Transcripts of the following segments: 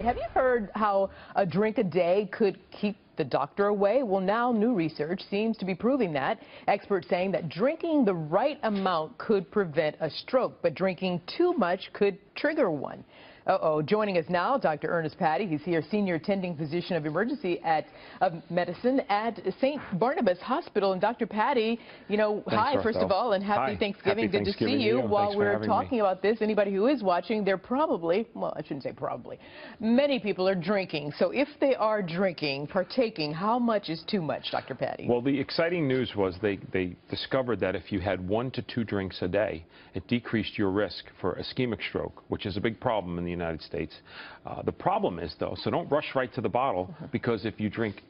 Have you heard how a drink a day could keep the doctor away? Well, now new research seems to be proving that. Experts saying that drinking the right amount could prevent a stroke, but drinking too much could trigger one. Joining us now, Dr. Ernest Patti. He's here, senior attending physician of emergency of medicine at St. Barnabas Hospital. And Dr. Patti, hi, first of all, and happy Thanksgiving. Good to see you. While we're talking about this, anybody who is watching, they're probably, well, I shouldn't say probably, many people are drinking. So if they are drinking, partaking, how much is too much, Dr. Patti? Well, the exciting news was they discovered that if you had 1 to 2 drinks a day, it decreased your risk for ischemic stroke, which is a big problem in the United States. The problem is, though, so don't rush right to the bottle, because if you drink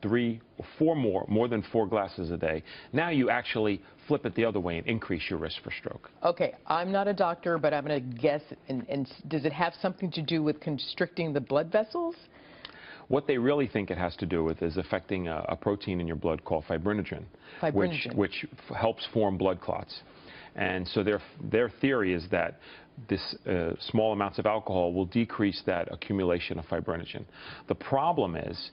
3 or 4 more than 4 glasses a day, now you actually flip it the other way and increase your risk for stroke. Okay, I'm not a doctor, but I'm going to guess, and does it have something to do with constricting the blood vessels? What they really think it has to do with is affecting a protein in your blood called fibrinogen, which helps form blood clots. And so their theory is that this small amounts of alcohol will decrease that accumulation of fibrinogen. The problem is,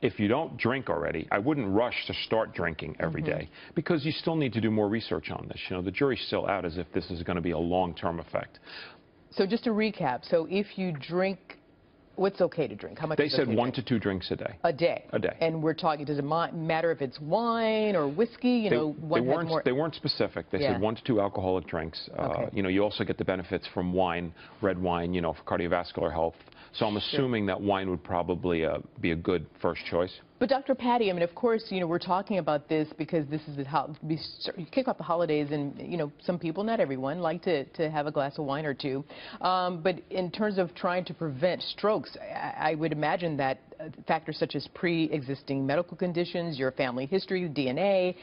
if you don't drink already, I wouldn't rush to start drinking every day, because you still need to do more research on this. The jury's still out as if this is going to be a long-term effect. So just to recap, so if you drink, what's okay to drink? How much? They said 1 to 2 drinks a day. A day? A day. And we're talking, does it matter if it's wine or whiskey? They weren't specific. They said 1 to 2 alcoholic drinks. Okay. You also get the benefits from wine, red wine, for cardiovascular health. So I'm assuming that wine would probably be a good first choice. But Dr. Patti, of course, we're talking about this because this is how we kick off the holidays, and some people, not everyone, like to have a glass of wine or two. But in terms of trying to prevent strokes, I would imagine that factors such as pre-existing medical conditions, your family history, DNA,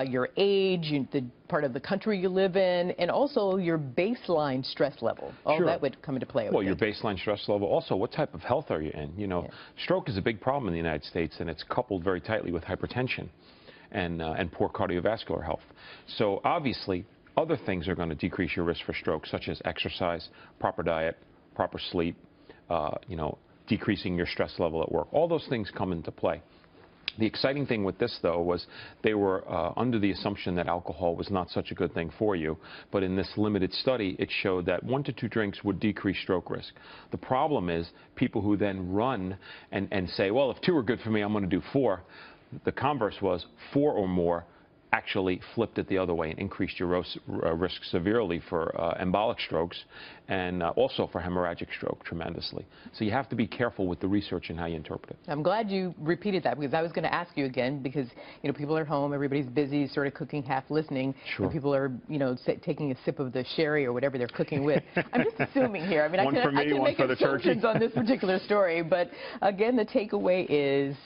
your age, the part of the country you live in, and also your baseline stress level. All that would come into play. Well, your baseline stress level. Also, what type of health are you in? Stroke is a big problem in the United States, and it's coupled very tightly with hypertension and poor cardiovascular health. So obviously, other things are going to decrease your risk for stroke, such as exercise, proper diet, proper sleep, decreasing your stress level at work. All those things come into play. The exciting thing with this, though, was they were under the assumption that alcohol was not such a good thing for you. But in this limited study, it showed that 1 to 2 drinks would decrease stroke risk. The problem is people who then run and say, well, if 2 are good for me, I'm going to do 4. The converse was 4 or more actually flipped it the other way and increased your risk severely for embolic strokes and also for hemorrhagic stroke tremendously. So you have to be careful with the research and how you interpret it. I'm glad you repeated that, because I was going to ask you again, because people are home, everybody's busy, sort of cooking, half listening. Sure. And people are taking a sip of the sherry or whatever they're cooking with. I'm just assuming here. I can make assumptions on this particular story, but again, the takeaway is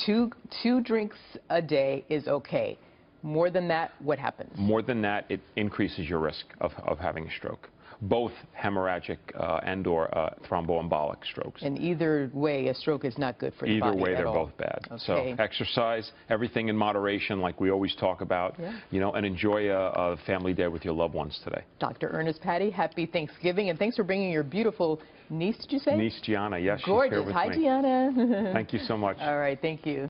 two drinks a day is okay. More than that, what happens? More than that, it increases your risk of having a stroke, both hemorrhagic and or thromboembolic strokes. And either way, a stroke is not good for the body. Either way, they're all. both bad. Okay. So exercise, everything in moderation, like we always talk about, and enjoy a family day with your loved ones today. Dr. Ernest Patti, happy Thanksgiving, and thanks for bringing your beautiful niece, did you say? Niece Gianna, yes, gorgeous. She's here with Hi, me. Gianna. Thank you so much. All right, thank you.